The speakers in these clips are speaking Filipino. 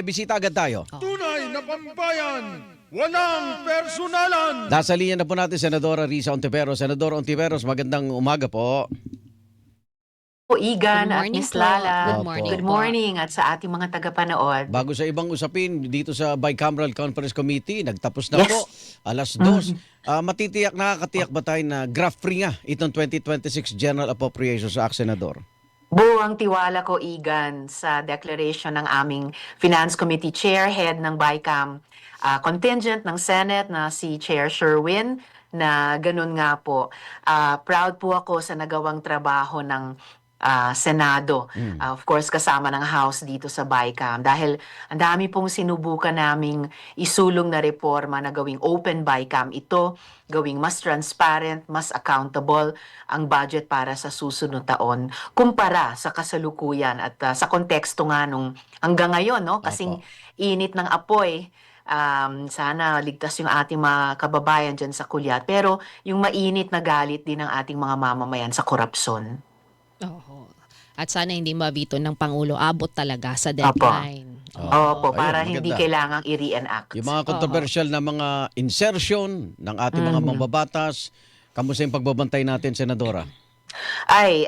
Bisita agad tayo. Tunay na pambayan, walang personalan. Nasa linya na po natin Senadora Risa Ontiveros. Senadora Ontiveros, magandang umaga po. Po, Igan Good at morning Miss po. Lala. Good morning Good po. morning at sa ating mga tagapanood. Bago sa ibang usapin, dito sa Bicameral Conference Committee, nagtapos na Yes. po, alas 2. Matitiyak, nakakatiyak ba tayo na graft-free nga itong 2026 General Appropriations Act, Senador? Buong tiwala ko, Igan, sa declaration ng aming Finance Committee Chair, Head ng BICAM, contingent ng Senate na si Chair Sherwin, na ganun nga po. Proud po ako sa nagawang trabaho ng Senado. Of course, kasama ng House dito sa BICAM. Dahil ang dami pong sinubukan naming isulong na reforma na gawing open BICAM. Ito, gawing mas transparent, mas accountable ang budget para sa susunod taon kumpara sa kasalukuyan at sa konteksto nga nung hanggang ngayon, no? Kasing init ng apoy. Sana ligtas yung ating mga kababayan dyan sa kulyat. Pero yung mainit na galit din ng ating mga mamamayan sa korupsyon. Oo. At sana hindi mabito ng Pangulo. Abot talaga sa deadline. Opo, para Ayun, hindi maganda. kailangang i-reenact. Yung mga controversial na mga insertion ng ating mga mambabatas, kamusta yung pagbabantay natin, Senadora? Ay,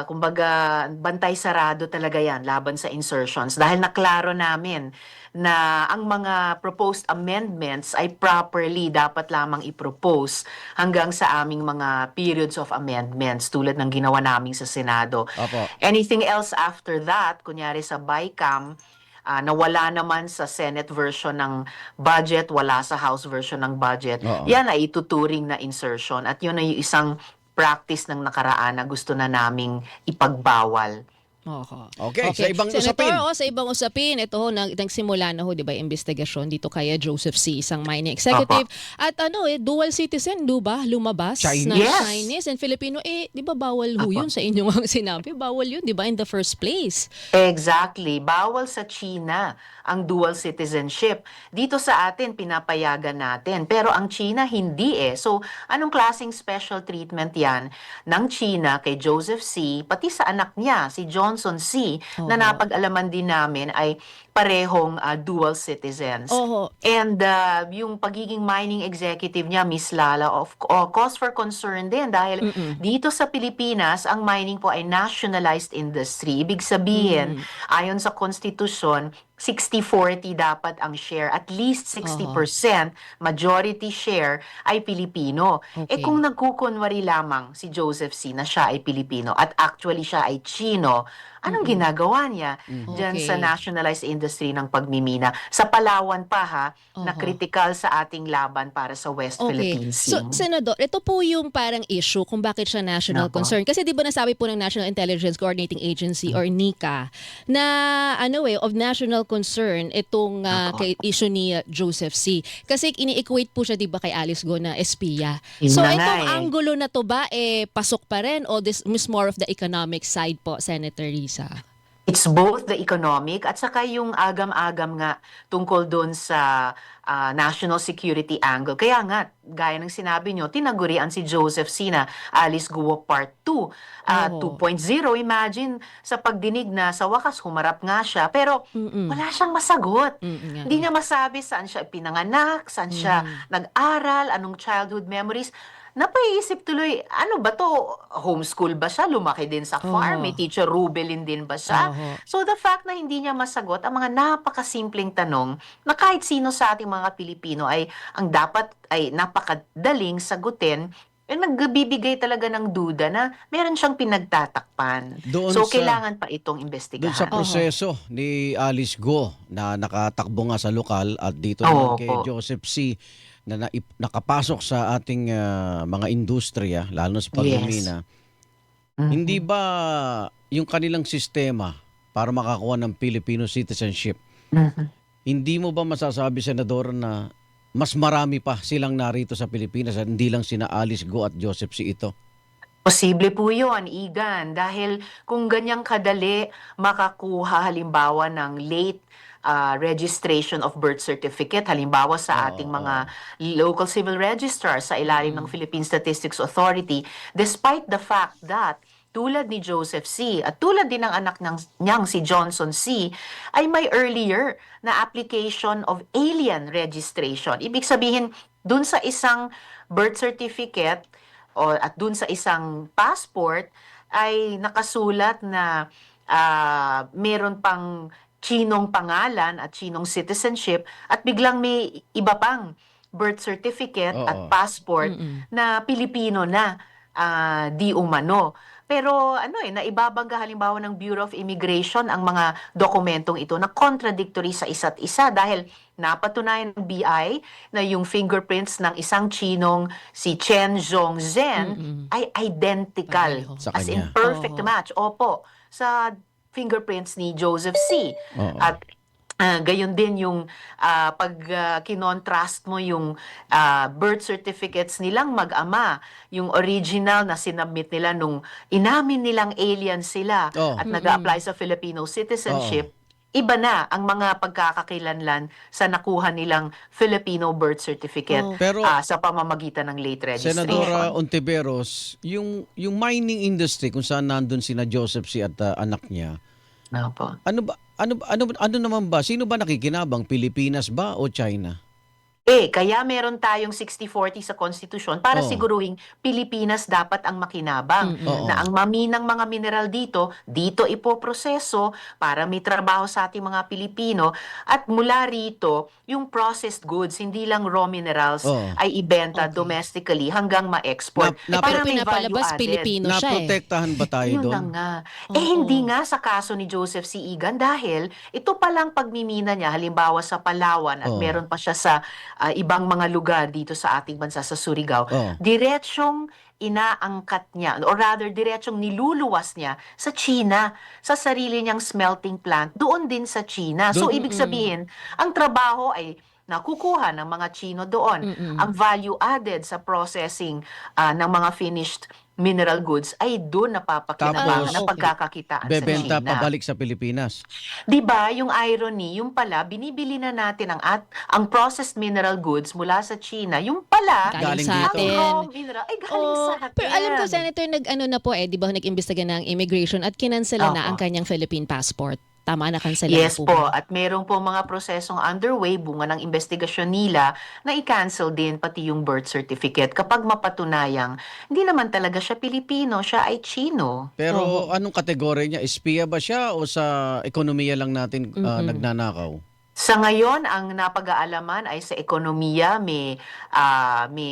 kumbaga, bantay sarado talaga yan laban sa insertions. Dahil naklaro namin na ang mga proposed amendments ay properly dapat lamang i-propose hanggang sa aming mga periods of amendments tulad ng ginawa namin sa Senado. Opo. Anything else after that, kunyari sa BICAM, na wala naman sa Senate version ng budget, wala sa House version ng budget, Oo. yan ay ituturing na insertion. At yun ay isang practice ng nakaraan na gusto na naming ipagbawal. Oo. Okay, sa ibang Senator, usapin. sa ibang usapin, ito ho, nagsimula na ho, di ba, investigasyon dito kay Joseph C., isang mining executive. At dual citizen, di ba, lumabas Chinese. na Yes. Chinese and Filipino. Di ba bawal ho yun sa inyong ang sinabi? Bawal yun, di ba, in the first place? Exactly. Bawal sa China ang dual citizenship. Dito sa atin, pinapayagan natin. Pero ang China, hindi eh. So, anong klaseng special treatment yan ng China kay Joseph C., pati sa anak niya, si Johnson C., na Oo. napag-alaman din namin ay parehong dual citizens. Oo. And yung pagiging mining executive niya, Miss Lala, cause for concern din dahil dito sa Pilipinas, ang mining po ay nationalized industry. Ibig sabihin, ayon sa konstitusyon, 60-40 dapat ang share. At least 60% majority share ay Pilipino. Okay. Kung nagkukunwari lamang si Joseph C. na siya ay Pilipino at actually siya ay Chino, anong ginagawa niya dyan Okay. sa nationalized industry ng pagmimina? Sa Palawan pa ha, na critical sa ating laban para sa West Philippine Sea. So, Senador, ito po yung parang issue kung bakit siya national Nako. concern. Kasi di ba nasabi po ng National Intelligence Coordinating Agency or NICA na of national concern itong kay issue ni Joseph C. Kasi ini-equate po siya di ba kay Alice Go na espiya. Yun So, na nga itong eh. angulo na to ba pasok pa rin o this is more of the economic side po, Senator Risa? It's both the economic at saka yung agam-agam nga tungkol doon sa national security angle. Kaya nga, gaya ng sinabi nyo, tinagurian si Joseph C. na Alice Guo Part 2, 2.0. Imagine sa pagdinig na sa wakas humarap nga siya, pero wala siyang masagot. Hindi niya masabi saan siya pinanganak, saan siya nag-aral, anong childhood memories. Napaisip tuloy, ano ba to? Homeschool ba siya? Lumaki din sa farm? May teacher Rubelin din ba siya? So the fact na hindi niya masagot ang mga napakasimpleng tanong na kahit sino sa ating mga Pilipino ay ang dapat ay napakadaling sagutin, nagbibigay talaga ng duda na meron siyang pinagtatakpan. Doon So sa- kailangan pa itong Doon sa investigahan. proseso ni Alice Go na nakatakbo nga sa lokal at dito naman kay Joseph C. na nakapasok sa ating mga industriya, lalo na sa pagmimina, hindi ba yung kanilang sistema para makakuha ng Filipino citizenship, hindi mo ba masasabi, Senador, na mas marami pa silang narito sa Pilipinas at hindi lang sina Alice Go at Joseph C. ito? Posible po yun, Igan. Dahil kung ganyang kadali makakuha halimbawa ng late registration of birth certificate, halimbawa sa ating mga local civil registrar sa ilalim ng Philippine Statistics Authority, despite the fact that tulad ni Joseph C. at tulad din ng anak niyang si Johnson C. ay may earlier na application of alien registration. Ibig sabihin, dun sa isang birth certificate at dun sa isang passport ay nakasulat na meron pang Chinong pangalan at Chinong citizenship at biglang may iba pang birth certificate at Oo. passport na Pilipino na di umano. Pero naibabangga halimbawa ng Bureau of Immigration ang mga dokumentong ito na contradictory sa isa't isa dahil napatunayan ng BI na yung fingerprints ng isang Chinong si Chen Zhongzhen ay identical. Pareho. Sa As in kanya. perfect Oo. match. Opo, sa fingerprints ni Joseph C. Oo. At gayon din yung pag kinontrast mo yung birth certificates nilang mag-ama, yung original na sinubmit nila nung inamin nilang alien sila Oh. at nag-apply sa Filipino citizenship, iba na ang mga pagkakakilanlan sa nakuha nilang Filipino birth certificate Oh. Pero sa pamamagitan ng late registration. Senadora Ontiveros, yung mining industry kung saan nandun sina Joseph C. at anak niya, Opo. ano naman ba? Sino ba nakikinabang? Pilipinas ba o China? Kaya meron tayong 60-40 sa konstitusyon para Oh. siguruhing Pilipinas dapat ang makinabang. Oo. Na ang maminang mga mineral dito ipoproseso para may trabaho sa ating mga Pilipino at mula rito, yung processed goods, hindi lang raw minerals, Oo. ay ibenta Okay. domestically hanggang ma-export. Pero Para may pinapalabas value added. Pilipino siya eh. Naprotektahan ba tayo Yun na doon? nga. Oo. Hindi nga sa kaso ni Joseph C. Egan dahil ito palang pagmimina niya, halimbawa sa Palawan at Oo. meron pa siya sa ibang mga lugar dito sa ating bansa sa Surigao, Oo. diretsyong inaangkat niya or rather diretsyong niluluwas niya sa China, sa sarili niyang smelting plant, doon din sa China. So ibig sabihin, ang trabaho ay nakukuha ng mga Chino doon. Ang value added sa processing ng mga finished mineral goods ay doon napapakinabangan Tapos, ng pagkakakitaan Bebenta sa China. pabalik sa Pilipinas. 'Di ba yung irony, yung pala binibili na natin ang processed mineral goods mula sa China, yung pala Galing Galing sa dito. ang atin. raw mineral ay galing Oh, sa atin. pero alam ko, Senator, nag-ano na po di ba, nag-imbestiga ng immigration at kinansela na Opo. ang kanyang Philippine passport. Tama na, kansela Yes na po. po, ba? at meron po mga prosesong underway bunga ng investigasyon nila na i-cancel din pati yung birth certificate kapag mapatunayang hindi naman talaga siya Pilipino, siya ay Chino. Pero anong kategory niya? Espiya ba siya o sa ekonomiya lang natin nagnanakaw? Sa ngayon, ang napag-aalaman ay sa ekonomiya, may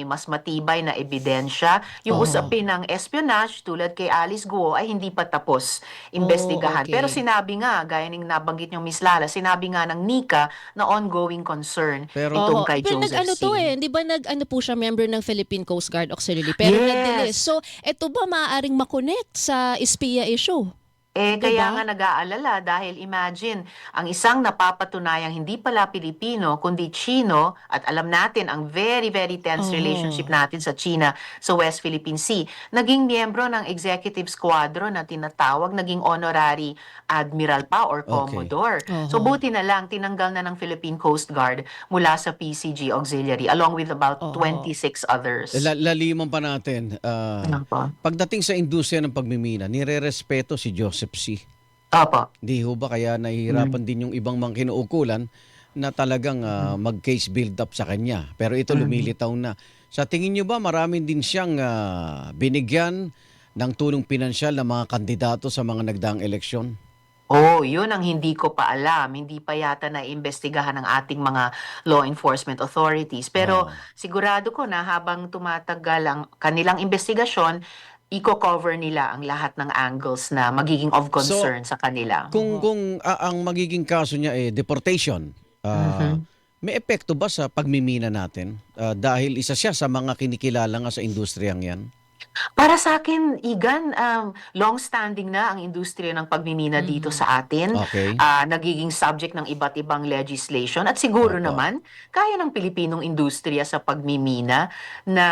mas matibay na ebidensya. Yung usapin ng espionage, tulad kay Alice Guo, ay hindi pa tapos imbestigahan. okay. Pero sinabi nga, gaya ng nabanggit yung Miss Lala, sinabi nga ng NICA na ongoing concern Pero- itong Oo. kay Pero Joseph nag-ano C. to di ba nag-ano po siya, member ng Philippine Coast Guard Auxiliary, pero Yes. nag-delist. So, eto ba maaaring makonect sa espiya issue? Kaya Diba? nga nag-aalala dahil imagine, ang isang napapatunayang hindi pala Pilipino, kundi Chino, at alam natin ang very, very tense Oo. relationship natin sa China sa West Philippine Sea. Naging miyembro ng executive squadron na tinatawag, naging honorary admiral pa or commodore. So buti na lang, tinanggal na ng Philippine Coast Guard mula sa PCG Auxiliary along with about 26 others. Laliman pa natin. Ano po? Pagdating sa industriya ng pagmimina, nire-respeto si Joseph C. Opo. Di ho ba kaya nahihirapan din yung ibang mga kinuukulan na talagang mag-case build up sa kanya. Pero ito lumilitaw na. Sa tingin nyo ba marami din siyang binigyan ng tulong pinansyal ng mga kandidato sa mga nagdaang eleksyon? Yun ang hindi ko pa alam. Hindi pa yata naiimbestigahan ng ating mga law enforcement authorities. Pero sigurado ko na habang tumatagal ang kanilang investigasyon, i-cover nila ang lahat ng angles na magiging of concern sa kanila. Kung ang magiging kaso niya deportation, may epekto ba sa pagmimina natin? Dahil isa siya sa mga kinikilala nga sa industriyang yan. Para sa akin, Igan, long-standing na ang industriya ng pagmimina dito sa atin. Okay. Nagiging subject ng iba't ibang legislation. At siguro Opo. naman, kaya ng Pilipinong industriya sa pagmimina na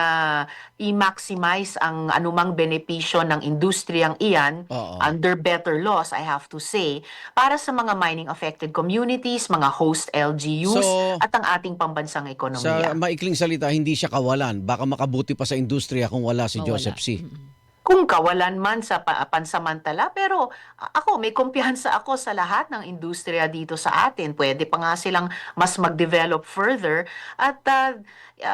i-maximize ang anumang benepisyo ng industriyang iyan Oo. under better laws, I have to say, para sa mga mining-affected communities, mga host LGUs, So, at ang ating pambansang Sa ekonomiya. maikling salita, hindi siya kawalan. Baka makabuti pa sa industriya kung wala si Mawala. Joseph C. kung kawalan man sa pansamantala, pero ako, may kumpiyansa ako sa lahat ng industriya dito sa atin. Pwede pa nga silang mas mag-develop further at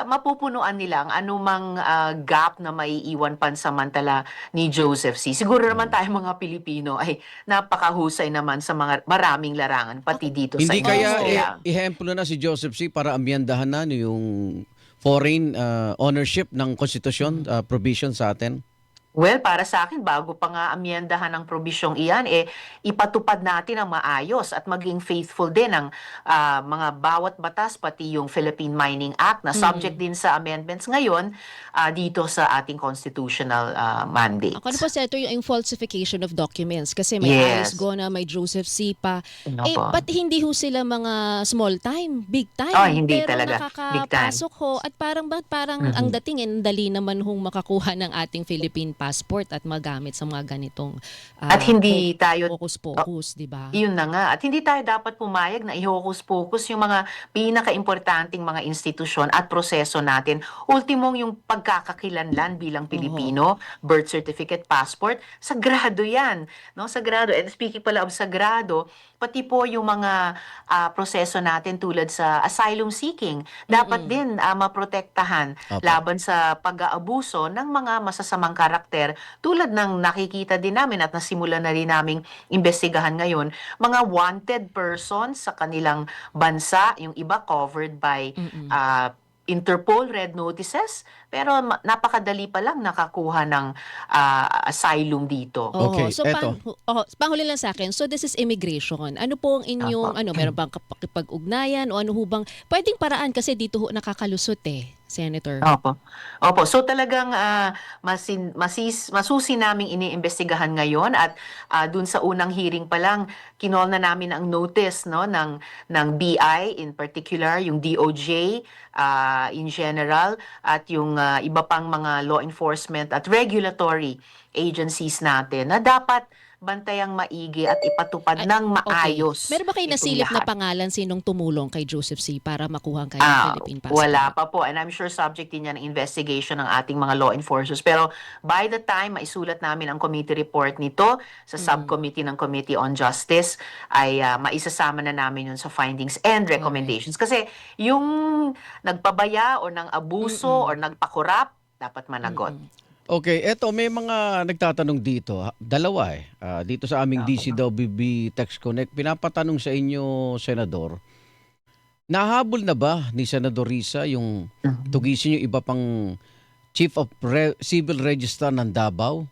mapupunuan nila ang anumang gap na maiiwan pansamantala ni Joseph C. Siguro naman tayo mga Pilipino ay napakahusay naman sa mga maraming larangan, pati dito sa Hindi kaya industriya. ihemplo na si Joseph C. para amyandahan na yung foreign ownership ng konstitusyon provision sa atin? Well, para sa akin, bago pa nga amyendahan ng probisyong iyan, ipatupad natin ang maayos at maging faithful din ang mga bawat batas, pati yung Philippine Mining Act na subject din sa amendments ngayon dito sa ating constitutional mandates. Ako na po, Senator, yung falsification of documents. Kasi may Alice Yes. Go na, may Joseph C. pa. Ano Eh, po? ba't hindi ho sila mga small time, big time? Oh, hindi Pero talaga. Big time. nakakapasok ho. At parang ang dating, dali naman hong makakuha ng ating Philippine passport at magamit sa mga ganitong At hindi tayo focus-focus, di ba? Yun na nga. At hindi tayo dapat pumayag na i-hocus-pocus yung mga pinaka-importanting mga institusyon at proseso natin. Ultimong yung pagkakakilanlan bilang Pilipino, birth certificate, passport, sagrado yan. No? Sagrado. And speaking pala of sagrado, pati po yung mga proseso natin tulad sa asylum seeking, dapat din maprotektahan Opo. laban sa pag-aabuso ng mga masasamang karakter tulad ng nakikita din namin at nasimula na rin naming imbestigahan ngayon, mga wanted persons sa kanilang bansa, yung iba covered by Interpol red notices, pero napakadali pa lang nakakuha ng asylum dito. Oo. Okay, So, eto. panghuli lang sa akin. So, this is immigration. Ano po ang inyong, meron bang kapag-ugnayan o ano ho bang, pwedeng paraan kasi dito ho nakakalusot Senator. Opo. Opo. So talagang masusi naming iniimbestigahan ngayon at dun sa unang hearing pa lang kinol na namin ang notice no ng BI in particular, yung DOJ in general at yung iba pang mga law enforcement at regulatory agencies natin na dapat bantayang maigi at ipatupad ng maayos. Okay. Meron ba kayo itong nasilip na lahat. pangalan sinong tumulong kay Joseph C. para makuha ang kanyang Philippine passport? Wala pa po. And I'm sure subject din yan ng investigation ng ating mga law enforcers. Pero by the time maisulat namin ang committee report nito sa subcommittee ng Committee on Justice, ay maisasama na namin yun sa findings and recommendations. Kasi yung nagpabaya o ng abuso or nagpakurap, dapat managot. Okay, eto may mga nagtatanong dito, dalawa dito sa aming DCWB Text Connect, pinapatanong sa inyo, Senador, nahabol na ba ni Senador Risa yung tugisin yung iba pang Chief of Civil Register ng Davao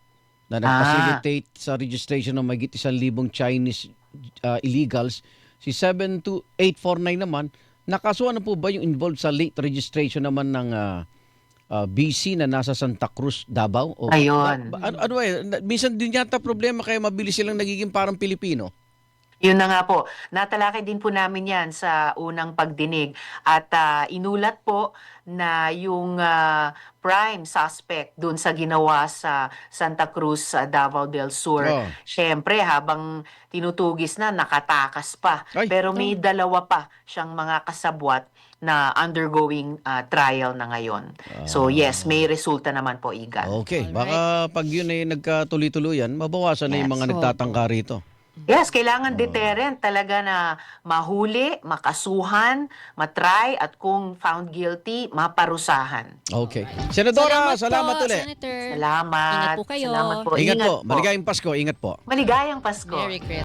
na nag-facilitate sa registration ng mahigit 1,000 Chinese illegals? Si 72849 naman, nakasuhan na po ba yung involved sa late registration naman ng BC na nasa Santa Cruz, Davao? O, Ayun. minsan din yata problema kaya mabilis silang nagiging parang Pilipino. Yun na nga po. Natalakay din po namin yan sa unang pagdinig. At inulat po na yung prime suspect dun sa ginawa sa Santa Cruz, Davao del Sur. Oh. Siyempre, habang tinutugis na, nakatakas pa. Ay. Pero may dalawa pa siyang mga kasabwat na undergoing trial na ngayon. So yes, may resulta naman po, Igan. Okay, baka pag yun ay nagkatuloy-tuluyan, mabawasan na yung Yes. mga nagtatangka rito. Yes, kailangan deterrent talaga na mahuli, makasuhan, matry at kung found guilty, maparusahan. Okay. Senadora, salamat po, ulit. Senator. Salamat. Ingat po kayo. Salamat po. Ingat po. Maligayang Pasko. Ingat po. Maligayang Pasko. Merry Christmas.